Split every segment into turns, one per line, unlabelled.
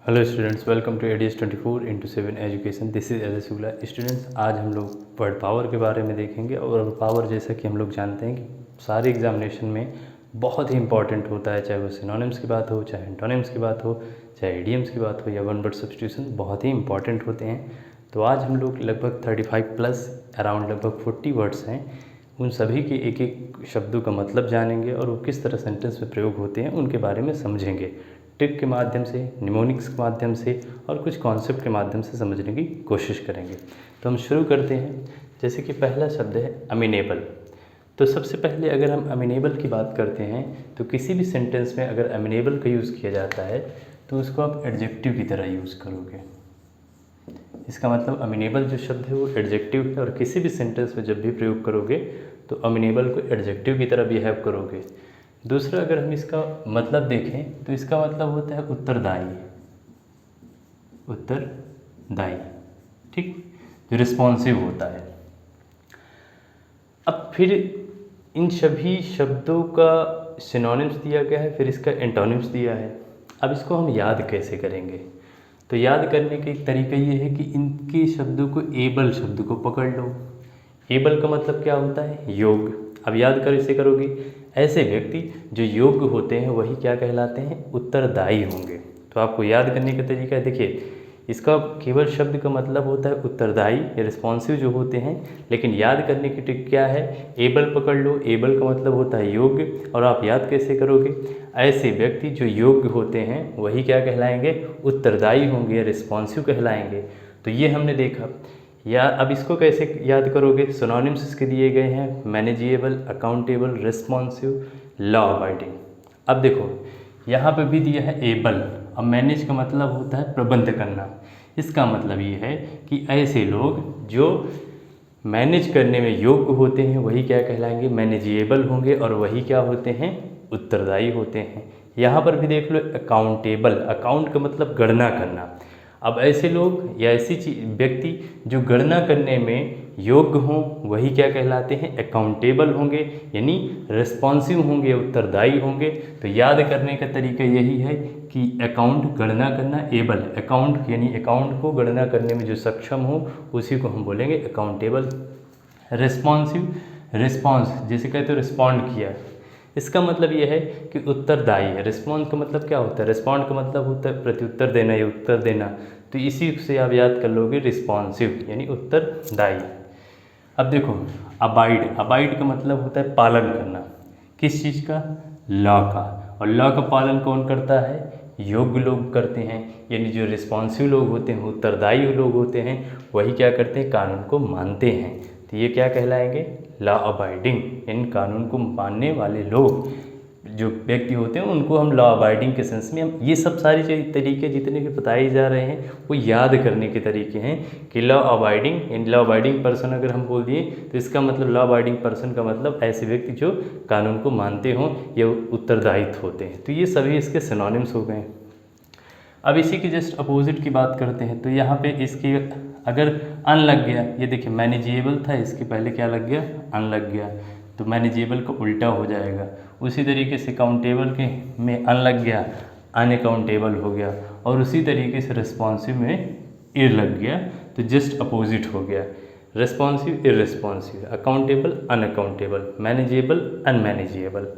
Hello students, welcome to ADS 24/7 education. This is L Shukla. Students, आज हम लोग word power के बारे में देखेंगे। और वर्ड पावर जैसा कि हम लोग जानते हैं कि सारे एग्जामिनेशन में बहुत ही इंपॉर्टेंट होता है, चाहे वो सिनोनिम्स की बात हो, चाहे एंटोनिम्स की बात हो, चाहे इडियम्स की बात हो या वन वर्ड सब्स्टिट्यूशन, बहुत ही इंपॉर्टेंट होते हैं। तो आज हम लोग लगभग 35 प्लस अराउंड लगभग 40 वर्ड्स हैं, उन सभी के एक एक शब्दों का मतलब जानेंगे और वो किस तरह सेंटेंस में प्रयोग होते हैं उनके बारे में समझेंगे। ट्रिक के माध्यम से, निमोनिक्स के माध्यम से और कुछ कॉन्सेप्ट के माध्यम से समझने की कोशिश करेंगे। तो हम शुरू करते हैं। जैसे कि पहला शब्द है अमीनेबल। तो सबसे पहले अगर हम अमीनेबल की बात करते हैं तो किसी भी सेंटेंस में अगर अमीनेबल का यूज़ किया जाता है तो उसको आप एडजेक्टिव की तरह यूज़ करोगे। इसका मतलब अमीनेबल जो शब्द है वो एडजेक्टिव है और किसी भी सेंटेंस में जब भी प्रयोग करोगे तो अमीनेबल को एडजेक्टिव की तरह बिहेव करोगे। दूसरा, अगर हम इसका मतलब देखें तो इसका मतलब होता है उत्तरदायी। उत्तरदायी, ठीक, जो रिस्पॉन्सिव होता है। अब फिर इन सभी शब्दों का सिनोनिम्स दिया गया है, फिर इसका एंटोनिम्स दिया है। अब इसको हम याद कैसे करेंगे? तो याद करने का एक तरीका ये है कि इनके शब्दों को एबल शब्द को पकड़ लो। एबल का मतलब क्या होता है? योग्य। अब याद कर इसे करोगे, ऐसे व्यक्ति जो योग्य होते हैं वही क्या कहलाते हैं? उत्तरदायी होंगे। तो आपको याद करने का तरीका है, देखिए इसका केवल शब्द का मतलब होता है उत्तरदायी या रिस्पॉन्सिव जो होते हैं, लेकिन याद करने की ट्रिक क्या है? एबल पकड़ लो। एबल का मतलब होता है योग्य। और आप याद कैसे करोगे? ऐसे व्यक्ति जो योग्य होते हैं वही क्या कहलाएंगे? उत्तरदायी होंगे या रिस्पॉन्सिव कहलाएंगे। तो ये हमने देखा। या अब इसको कैसे याद करोगे? सिनोनिम्स इसके दिए गए हैं, manageable, accountable, responsive, law abiding. अब देखो यहाँ पे भी दिया है एबल। अब मैनेज का मतलब होता है प्रबंध करना। इसका मतलब ये है कि ऐसे लोग जो मैनेज करने में योग्य होते हैं वही क्या कहलाएंगे? मैनेजेबल होंगे। और वही क्या होते हैं? उत्तरदायी होते हैं। यहाँ पर भी देख लो अकाउंटेबल। अकाउंट का मतलब गणना करना। अब ऐसे लोग या ऐसी व्यक्ति जो गणना करने में योग्य हों वही क्या कहलाते हैं? अकाउंटेबल होंगे, यानी रिस्पॉन्सिव होंगे, उत्तरदायी होंगे। तो याद करने का तरीका यही है कि अकाउंट गणना करना, एबल अकाउंट यानी अकाउंट को गणना करने में जो सक्षम हो उसी को हम बोलेंगे अकाउंटेबल। रिस्पॉन्सिव, रिस्पॉन्स जैसे कहते हो रिस्पॉन्ड किया, इसका मतलब ये है कि उत्तरदायी है। रिस्पॉन्स का मतलब क्या होता है? रिस्पॉन्ड का मतलब होता है प्रत्युत्तर देना या उत्तर देना। तो इसी से आप याद कर लोगे रिस्पॉन्सिव यानी उत्तरदायी। अब देखो अबाइड। अबाइड का मतलब होता है पालन करना। किस चीज़ का? लॉ का। और लॉ का पालन कौन करता है? योग्य लोग करते हैं। यानी जो रिस्पॉन्सिव लोग होते हैं, उत्तरदायी लोग होते हैं, वही क्या करते हैं? कानून को मानते हैं। तो ये क्या कहलाएंगे? Law abiding. इन कानून को मानने वाले लोग जो व्यक्ति होते हैं उनको हम लॉ अबाइडिंग के सेंस में, हम ये सब सारी तरीके जितने भी बताए जा रहे हैं वो याद करने के तरीके हैं कि law abiding, in law abiding person अगर हम बोल दिए तो इसका मतलब लॉ अबाइडिंग पर्सन का मतलब ऐसे व्यक्ति जो कानून को मानते हों या उत्तरदायित्व होते हैं। तो ये सभी इसके सिनोनिम्स हो गए। अब इसी के जस्ट अपोजिट की बात करते हैं। तो यहाँ पे इसके अगर अन लग गया, ये देखिए मैनेजेबल था, इसके पहले क्या लग गया? अन लग गया। तो मैनेजेबल का उल्टा हो जाएगा। उसी तरीके से काउंटेबल के में अन लग गया, अनअकाउंटेबल हो गया। और उसी तरीके से रिस्पॉन्सिव में इर लग गया तो जस्ट अपोजिट हो गया। Responsive irresponsive, accountable unaccountable, manageable unmanageable.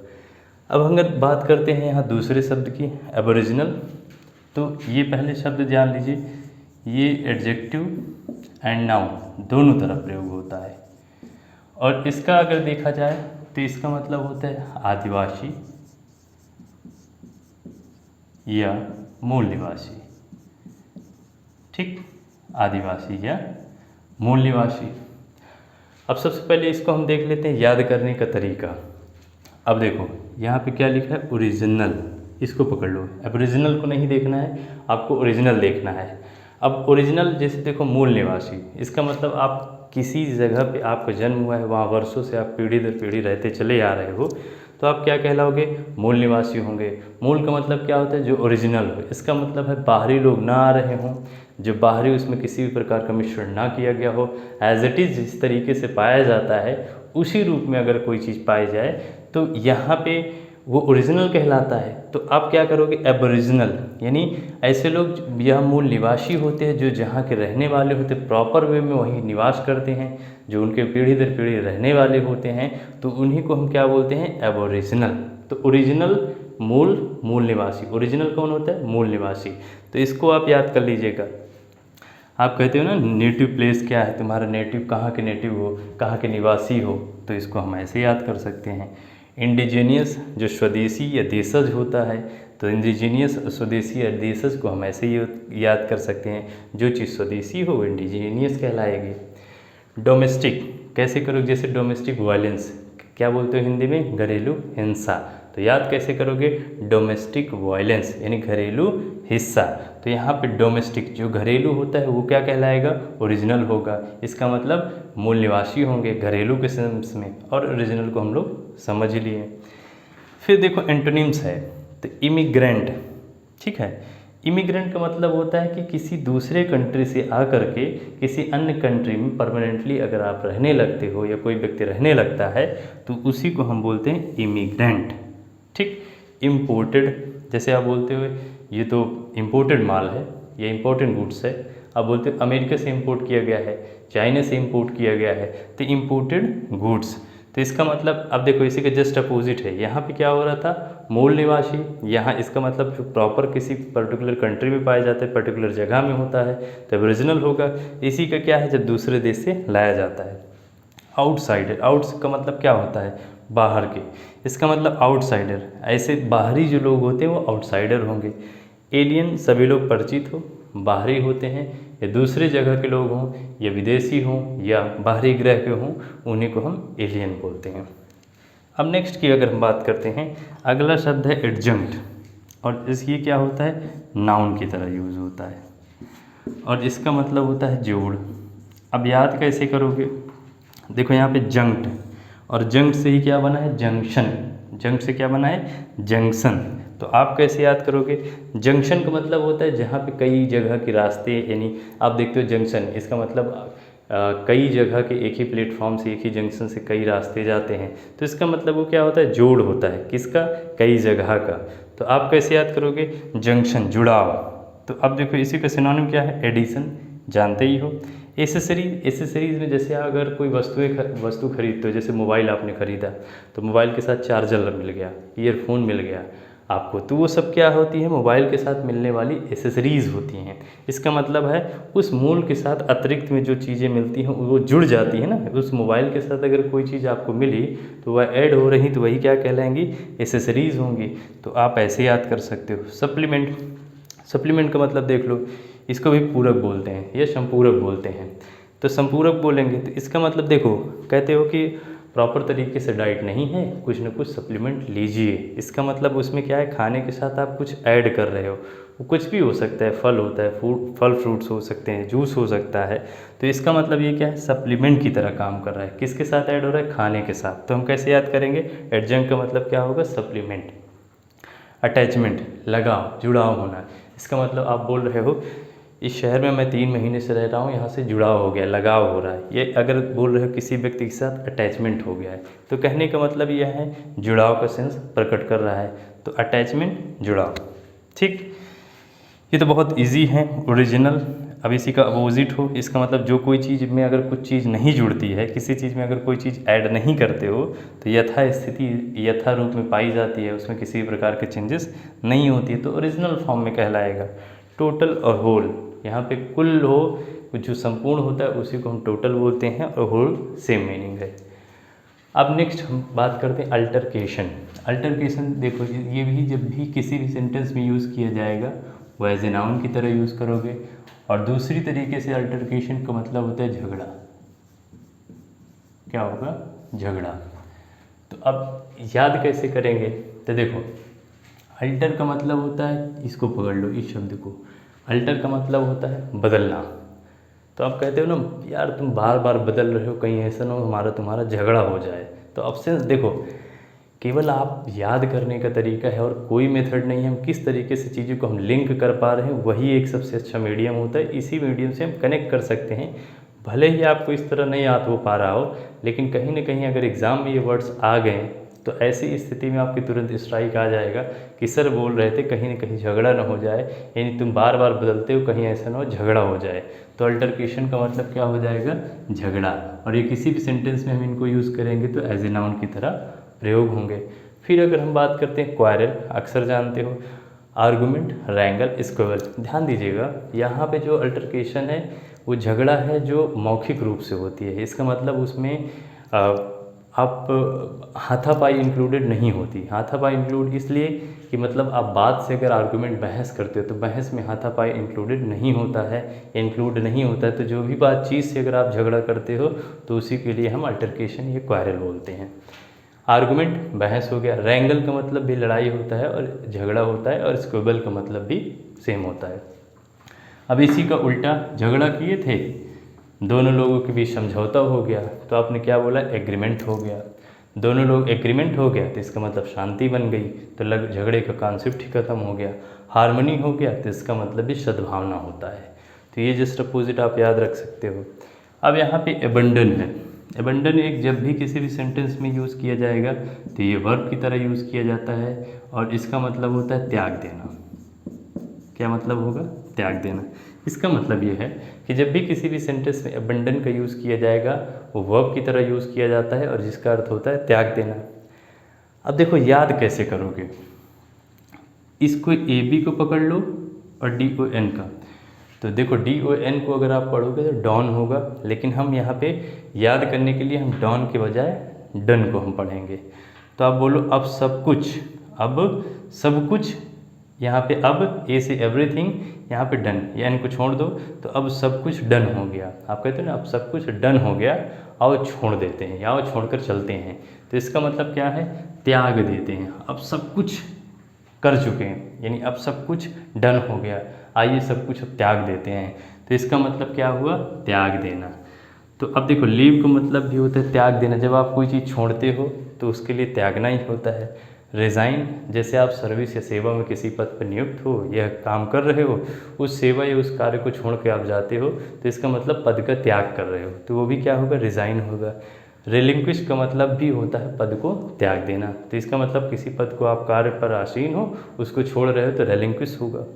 अब अगर बात करते हैं यहाँ दूसरे शब्द की, एबोरिजिनल। तो ये पहले शब्द जान लीजिए, ये एडजेक्टिव एंड नाउन दोनों तरफ प्रयोग होता है। और इसका अगर देखा जाए तो इसका मतलब होता है आदिवासी या मूल निवासी। ठीक, आदिवासी या मूल निवासी। अब सबसे पहले इसको हम देख लेते हैं याद करने का तरीका। अब देखो यहाँ पे क्या लिखा है? ओरिजिनल। इसको पकड़ लो। ओरिजिनल को नहीं देखना है, आपको ओरिजिनल देखना है। अब ओरिजिनल जैसे देखो मूल निवासी, इसका मतलब आप किसी जगह पे आपका जन्म हुआ है, वहाँ वर्षों से आप पीढ़ी दर पीढ़ी रहते चले आ रहे हो, तो आप क्या कहलाओगे? मूल निवासी होंगे। मूल का मतलब क्या होता है? जो ओरिजिनल हो। इसका मतलब है बाहरी लोग ना आ रहे हों, जो बाहरी उसमें किसी भी प्रकार का मिश्रण ना किया गया हो, एज इट इज़ जिस तरीके से पाया जाता है उसी रूप में अगर कोई चीज़ पाई जाए तो यहाँ पे वो ओरिजिनल कहलाता है। तो आप क्या करोगे, एबोरिजिनल, यानी ऐसे लोग यह मूल निवासी होते हैं जो जहाँ के रहने वाले होते हैं, प्रॉपर वे में वहीं निवास करते हैं, जो उनके पीढ़ी दर पीढ़ी रहने वाले होते हैं, तो उन्हीं को हम क्या बोलते हैं, एबोरिजिनल। तो ओरिजिनल मूल निवासी, ओरिजिनल कौन होता है, मूल निवासी। तो इसको आप याद कर लीजिएगा। आप कहते हो ना नेटिव प्लेस क्या है तुम्हारा, नेटिव कहाँ के नेटिव हो, कहाँ के निवासी हो, तो इसको हम ऐसे याद कर सकते हैं। इंडिजीनियस जो स्वदेशी या देशज होता है, तो इंडिजीनियस स्वदेशी या देशज को हम ऐसे ही याद कर सकते हैं, जो चीज़ स्वदेशी हो वो इंडिजीनियस कहलाएगी। डोमेस्टिक कैसे करोगे, जैसे डोमेस्टिक वायलेंस क्या बोलते हो हिंदी में, घरेलू हिंसा, तो याद कैसे करोगे, डोमेस्टिक वायलेंस यानी घरेलू हिस्सा। तो यहाँ पे डोमेस्टिक जो घरेलू होता है वो क्या कहलाएगा, ओरिजिनल होगा। इसका मतलब मूल निवासी होंगे घरेलू के सेंस में, और ओरिजिनल को हम लोग समझ लिए। फिर देखो एंटोनिम्स है, तो इमिग्रेंट, ठीक है, इमिग्रेंट का मतलब होता है कि किसी दूसरे कंट्री से आकर के किसी अन्य कंट्री में परमानेंटली अगर आप रहने लगते हो या कोई व्यक्ति रहने लगता है तो उसी को हम बोलते हैं इमिग्रेंट। ठीक, इम्पोर्टेड, जैसे आप बोलते हो ये तो इम्पोर्टेड माल है, ये इम्पोर्टेंट गुड्स है, आप बोलते हो अमेरिका से इम्पोर्ट किया गया है, चाइना से इम्पोर्ट किया गया है, तो इम्पोर्टेड गुड्स। तो इसका मतलब अब देखो इसी के जस्ट अपोजिट है, यहाँ पे क्या हो रहा था, मूल निवासी, यहाँ इसका मतलब जो प्रॉपर किसी पर्टिकुलर कंट्री में पाया जाता है, पर्टिकुलर जगह में होता है, तो ओरिजिनल होगा। इसी का क्या है, जब दूसरे देश से लाया जाता है। आउटसाइडर, आउट्स का मतलब क्या होता है, बाहर के, इसका मतलब आउटसाइडर, ऐसे बाहरी जो लोग होते हैं वो आउटसाइडर होंगे। एलियन सभी लोग परिचित हो, बाहरी होते हैं, या दूसरे जगह के लोग हों, या विदेशी हों, या बाहरी ग्रह के हों, उन्हीं को हम एलियन बोलते हैं। अब नेक्स्ट की अगर हम बात करते हैं, अगला शब्द है एडजंक्ट, और ये क्या होता है, नाउन की तरह यूज़ होता है, और इसका मतलब होता है जोड़। अब याद कैसे करोगे, देखो यहाँ पे जंक्ट, और जंक्ट से ही क्या बना है, जंक्शन, जंक्ट से क्या बना है, जंक्शन। तो आप कैसे याद करोगे, जंक्शन का मतलब होता है जहाँ पे कई जगह के रास्ते, यानी आप देखते हो जंक्शन, इसका मतलब कई जगह के एक ही प्लेटफॉर्म से, एक ही जंक्शन से कई रास्ते जाते हैं, तो इसका मतलब वो क्या होता है, जोड़ होता है, किसका, कई जगह का। तो आप कैसे याद करोगे, जंक्शन, जुड़ाव। तो अब देखो इसी का सिनोनिम क्या है, एडिशन, जानते ही हो। एसेसरीज, एसेसरीज में जैसे अगर कोई वस्तु खरीदते हो, जैसे मोबाइल आपने खरीदा, तो मोबाइल के साथ चार्जर मिल गया, ईयरफोन मिल गया आपको, तो वो सब क्या होती है, मोबाइल के साथ मिलने वाली एसेसरीज़ होती हैं। इसका मतलब है उस मूल के साथ अतिरिक्त में जो चीज़ें मिलती हैं वो जुड़ जाती है ना, उस मोबाइल के साथ अगर कोई चीज़ आपको मिली तो वह ऐड हो रही, तो वही क्या कहलाएंगी, एसेसरीज़ होंगी। तो आप ऐसे याद कर सकते हो। सप्लीमेंट, सप्लीमेंट का मतलब देख लो, इसको भी पूरक बोलते हैं या संपूरक बोलते हैं। तो संपूरक बोलेंगे तो इसका मतलब देखो, कहते हो कि प्रॉपर तरीके से डाइट नहीं है, कुछ ना कुछ सप्लीमेंट लीजिए। इसका मतलब उसमें क्या है, खाने के साथ आप कुछ ऐड कर रहे हो, वो कुछ भी हो सकता है, फल होता है, फल फ्रूट्स हो सकते हैं, जूस हो सकता है। तो इसका मतलब ये क्या है, सप्लीमेंट की तरह काम कर रहा है। किसके साथ ऐड हो रहा है, खाने के साथ। तो हम कैसे याद करेंगे, एडजंक्ट का मतलब क्या होगा, सप्लीमेंट। अटैचमेंट, लगाव, जुड़ाव होना, इसका मतलब आप बोल रहे हो इस शहर में मैं 3 महीने से रह रहा हूँ, यहाँ से जुड़ाव हो गया, लगाव हो रहा है। ये अगर बोल रहे हो किसी व्यक्ति के साथ अटैचमेंट हो गया है, तो कहने का मतलब यह है जुड़ाव का सेंस प्रकट कर रहा है। तो अटैचमेंट, जुड़ाव। ठीक, ये तो बहुत इजी है। ओरिजिनल, अब इसी का अपोजिट हो, इसका मतलब जो कोई चीज़ में अगर कुछ चीज़ नहीं जुड़ती है, किसी चीज़ में अगर कोई चीज़ ऐड नहीं करते हो, तो यथा स्थिति यथा रूप में पाई जाती है, उसमें किसी प्रकार के चेंजेस नहीं होती है, तो ओरिजिनल फॉर्म में कहलाएगा। टोटल और होल, यहाँ पे कुल हो, जो संपूर्ण होता है उसी को हम टोटल बोलते हैं, और होल सेम मीनिंग है। अब नेक्स्ट हम बात करते हैं अल्टरकेशन। अल्टरकेशन देखो, ये भी जब भी किसी भी सेंटेंस में यूज़ किया जाएगा वो एज ए नाउन की तरह यूज़ करोगे। और दूसरी तरीके से अल्टरकेशन का मतलब होता है झगड़ा। क्या होगा, झगड़ा। तो अब याद कैसे करेंगे, तो देखो अल्टर का मतलब होता है, इसको पकड़ लो इस शब्द को, अल्टर का मतलब होता है बदलना। तो आप कहते हो ना यार तुम बार बार बदल रहे हो, कहीं ऐसा ना हो हमारा तुम्हारा झगड़ा हो जाए। तो ऑप्शंस देखो, केवल आप याद करने का तरीका है और कोई मेथड नहीं है। हम किस तरीके से चीज़ों को हम लिंक कर पा रहे हैं, वही एक सबसे अच्छा मीडियम होता है। इसी मीडियम से हम कनेक्ट कर सकते हैं। भले ही आपको इस तरह नहीं याद हो पा रहा हो, लेकिन कहीं ना कहीं अगर एग्ज़ाम में ये वर्ड्स आ गए तो ऐसी स्थिति में आपकी तुरंत स्ट्राइक आ जाएगा कि सर बोल रहे थे कहीं ना कहीं झगड़ा ना हो जाए, यानी तुम बार बार बदलते हो, कहीं ऐसा ना हो झगड़ा हो जाए। तो अल्टरकेशन का मतलब क्या हो जाएगा, झगड़ा। और ये किसी भी सेंटेंस में हम इनको यूज़ करेंगे तो एज ए नाउन की तरह प्रयोग होंगे। फिर अगर हम बात करते हैं क्वारल, अक्सर जानते हो आर्गुमेंट, रैंगल, स्क्वेबल। ध्यान दीजिएगा यहाँ पे जो अल्टरकेशन है वो झगड़ा है जो मौखिक रूप से होती है। इसका मतलब उसमें आप हाथापाई इंक्लूडेड नहीं होती। हाथापाई इंक्लूड इसलिए कि मतलब आप बात से अगर आर्गुमेंट बहस करते हो तो बहस में हाथापाई इंक्लूडेड नहीं होता है, इंक्लूड नहीं होता है। तो जो भी बात चीज़ से अगर आप झगड़ा करते हो तो उसी के लिए हम अल्टरकेशन या क्वारल बोलते हैं। आर्गुमेंट बहस हो गया, रैंगल का मतलब भी लड़ाई होता है और झगड़ा होता है, और स्क्वेबल का मतलब भी सेम होता है। अब इसी का उल्टा, झगड़ा किए थे, दोनों लोगों के बीच समझौता हो गया तो आपने क्या बोला, एग्रीमेंट हो गया। दोनों लोग एग्रीमेंट हो गया तो इसका मतलब शांति बन गई, तो झगड़े का कॉन्सेप्ट ही खत्म हो गया। हार्मनी हो गया तो इसका मतलब भी सद्भावना होता है। तो ये जस्ट अपोजिट आप याद रख सकते हो। अब यहाँ पे एबंडन है। एबंडन एक जब भी किसी भी सेंटेंस में यूज़ किया जाएगा तो ये वर्ब की तरह यूज़ किया जाता है और इसका मतलब होता है त्याग देना। क्या मतलब होगा, त्याग देना। इसका मतलब ये है कि जब भी किसी भी सेंटेंस में एबंडन का यूज़ किया जाएगा वो वर्ब की तरह यूज़ किया जाता है और जिसका अर्थ होता है त्याग देना। अब देखो याद कैसे करोगे, इसको ए बी को पकड़ लो और डी ओ एन का। तो देखो डी ओ एन को अगर आप पढ़ोगे तो डॉन होगा, लेकिन हम यहाँ पे याद करने के लिए हम डॉन के बजाय डन को हम पढ़ेंगे। तो आप बोलो अब सब कुछ, अब सब कुछ, यहाँ पे अब ए से एवरीथिंग, यहाँ पे डन, या एन को छोड़ दो तो अब सब कुछ डन हो गया। आप कहते हो ना अब सब कुछ डन हो गया, आओ छोड़ देते हैं या आओ छोड़कर चलते हैं। तो इसका मतलब क्या है, त्याग देते हैं। अब सब कुछ कर चुके हैं, यानी अब सब कुछ डन हो गया, आइए सब कुछ अब त्याग देते हैं। तो इसका मतलब क्या हुआ, त्याग देना। तो अब देखो लीव का मतलब भी होता है त्याग देना। जब आप कोई चीज़ छोड़ते हो तो उसके लिए त्यागना ही होता है। रिज़ाइन, जैसे आप सर्विस या सेवा में किसी पद पर नियुक्त हो या काम कर रहे हो, उस सेवा या उस कार्य को छोड़ के आप जाते हो तो इसका मतलब पद का त्याग कर रहे हो, तो वो भी क्या होगा, रिज़ाइन होगा। रिलिंक्विश का मतलब भी होता है पद को त्याग देना। तो इसका मतलब किसी पद को आप कार्य पर आसीन हो, उसको छोड़ रहे हो तो रिलिंक्विश होगा।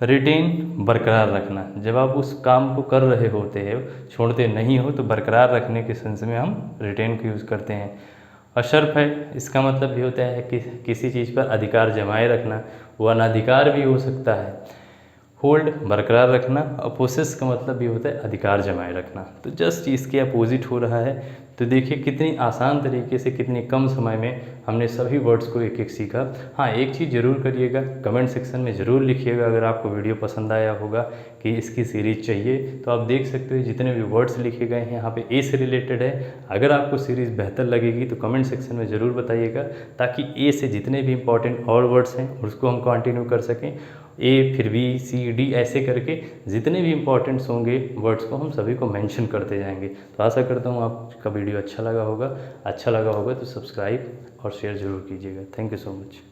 रिटेन, बरकरार रखना। जब आप उस काम को कर रहे होते हैं, छोड़ते नहीं हो, तो बरकरार रखने के सेंस में हम रिटेन को यूज़ करते हैं। अशर्फ है, इसका मतलब भी होता है कि किसी चीज़ पर अधिकार जमाए रखना, वो अनाधिकार भी हो सकता है। होल्ड, बरकरार रखना, और पोसेस का मतलब भी होता है अधिकार जमाए रखना। तो जस्ट इसके अपोजिट हो रहा है। तो देखिए कितनी आसान तरीके से, कितने कम समय में हमने सभी वर्ड्स को एक एक सीखा। हाँ, एक चीज़ ज़रूर करिएगा, कमेंट सेक्शन में ज़रूर लिखिएगा अगर आपको वीडियो पसंद आया होगा कि इसकी सीरीज़ चाहिए। तो आप देख सकते हो जितने भी वर्ड्स लिखे गए हैं यहाँ पे ए से रिलेटेड है। अगर आपको सीरीज़ बेहतर लगेगी तो कमेंट सेक्शन में ज़रूर बताइएगा, ताकि ए से जितने भी इंपॉर्टेंट और वर्ड्स हैं उसको हम कंटिन्यू कर सकें। ए, फिर बी, सी, डी, ऐसे करके जितने भी इंपॉर्टेंट्स होंगे वर्ड्स को हम सभी को मेंशन करते जाएंगे। तो आशा करता हूँ आपका वीडियो अच्छा लगा होगा। अच्छा लगा होगा तो सब्सक्राइब और शेयर ज़रूर कीजिएगा। Thank you so much.